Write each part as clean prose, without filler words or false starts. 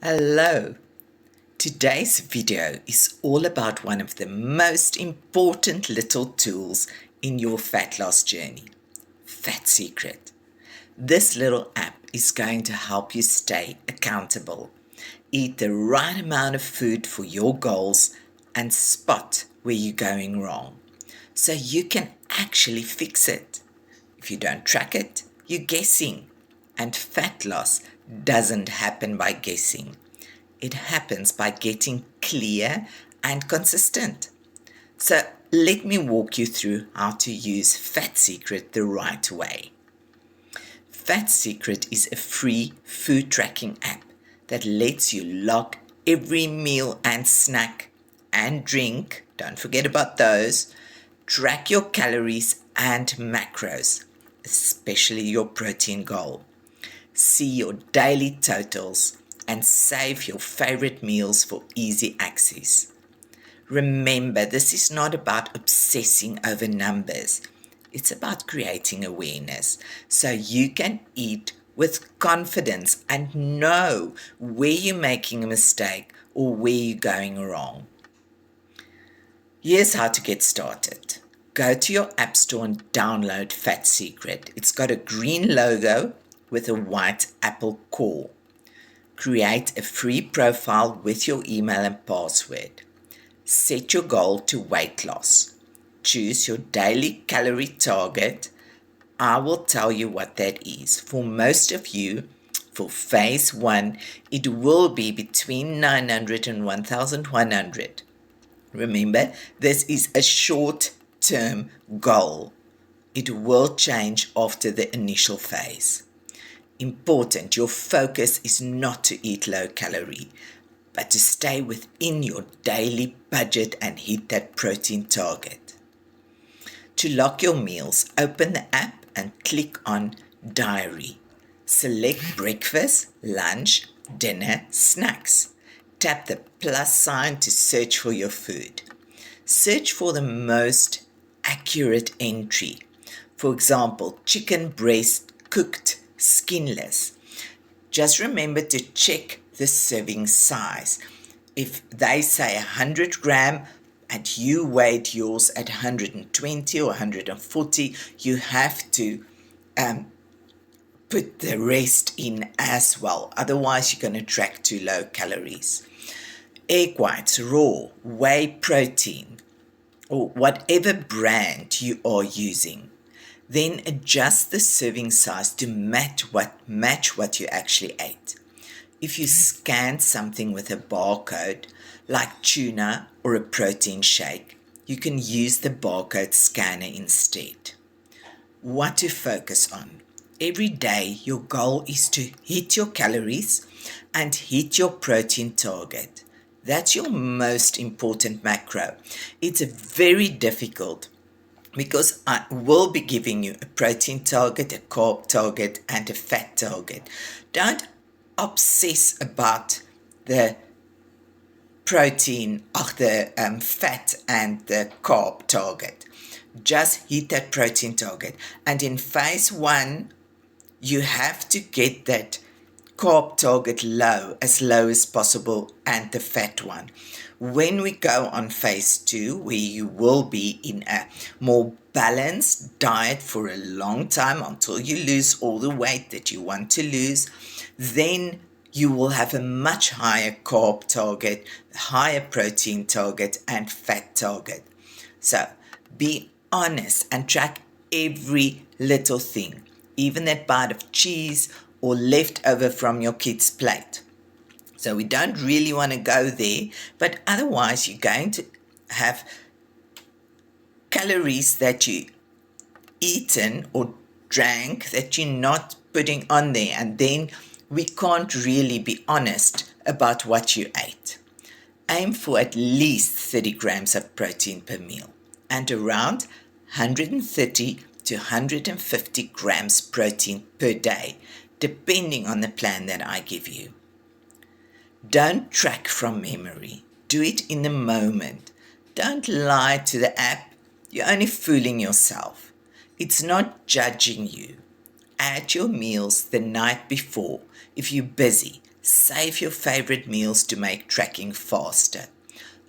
Hello! Today's video is all about one of the most important little tools in your fat loss journey, FatSecret. This little app is going to help you stay accountable, eat the right amount of food for your goals, and spot where you're going wrong, so you can actually fix it. If you don't track it, you're guessing. And fat loss doesn't happen by guessing. It happens by getting clear and consistent. So let me walk you through how to use FatSecret the right way. FatSecret is a free food tracking app that lets you log every meal and snack and drink, don't forget about those, track your calories and macros, especially your protein goal. See your daily totals and save your favorite meals for easy access. Remember, this is not about obsessing over numbers. It's about creating awareness so you can eat with confidence and know where you're making a mistake or where you're going wrong. Here's how to get started. Go to your app store and download FatSecret. It's got a green logo with a white apple core. Create a free profile with your email and password. Set your goal to weight loss. Choose your daily calorie target. I will tell you what that is. For most of you, for phase 1, it will be between 900 and 1100. Remember, this is a short-term goal. It will change after the initial phase. Important, your focus is not to eat low calorie, but to stay within your daily budget and hit that protein target. To lock your meals, open the app and click on Diary. Select breakfast, lunch, dinner, snacks. Tap the plus sign to search for your food. Search for the most accurate entry. For example, chicken breast cooked skinless. Just remember to check the serving size. If they say 100 gram and you weighed yours at 120 or 140, you have to put the rest in as well. Otherwise, you're going to track too low calories. Egg whites, raw, whey protein, or whatever brand you are using. Then adjust the serving size to match what you actually ate. If you scan something with a barcode, like tuna or a protein shake, you can use the barcode scanner instead. What to focus on? Every day, your goal is to hit your calories and hit your protein target. That's your most important macro. It's very difficult because I will be giving you a protein target, a carb target, and a fat target. Don't obsess about the protein, or the fat and the carb target. Just hit that protein target. And in phase 1, you have to get that carb target as low as possible, and the fat one. When we go on phase 2, where you will be in a more balanced diet for a long time until you lose all the weight that you want to lose, then you will have a much higher carb target, higher protein target, and fat target. So be honest and track every little thing, even that bite of cheese or leftover from your kid's plate. So we don't really want to go there, but otherwise you're going to have calories that you eaten or drank that you're not putting on there, and then we can't really be honest about what you ate. Aim for at least 30 grams of protein per meal and around 130 to 150 grams protein per day, depending on the plan that I give you. Don't track from memory. Do it in the moment. Don't lie to the app. You're only fooling yourself. It's not judging you. Add your meals the night before if you're busy Save your favorite meals to make tracking faster.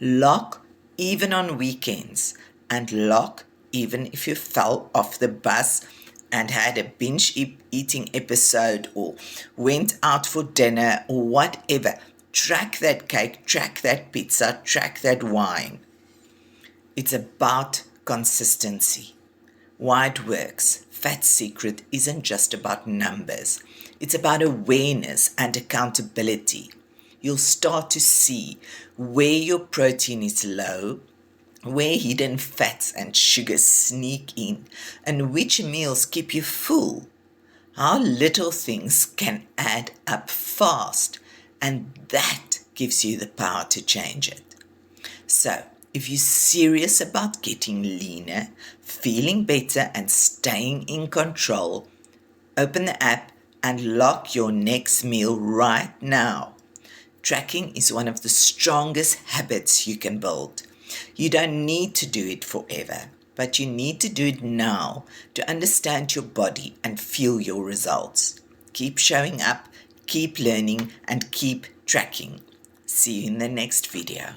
Lock even on weekends, and lock even if you fell off the bus and had a binge eating episode or went out for dinner or whatever. Track that cake, track that pizza, track that wine. It's about consistency. Why it works. FatSecret isn't just about numbers. It's about awareness and accountability. You'll start to see where your protein is low, where hidden fats and sugars sneak in, and which meals keep you full. How little things can add up fast, and that gives you the power to change it. So, if you're serious about getting leaner, feeling better, and staying in control, open the app and lock your next meal right now. Tracking is one of the strongest habits you can build. You don't need to do it forever, but you need to do it now to understand your body and feel your results. Keep showing up, keep learning, and keep tracking. See you in the next video.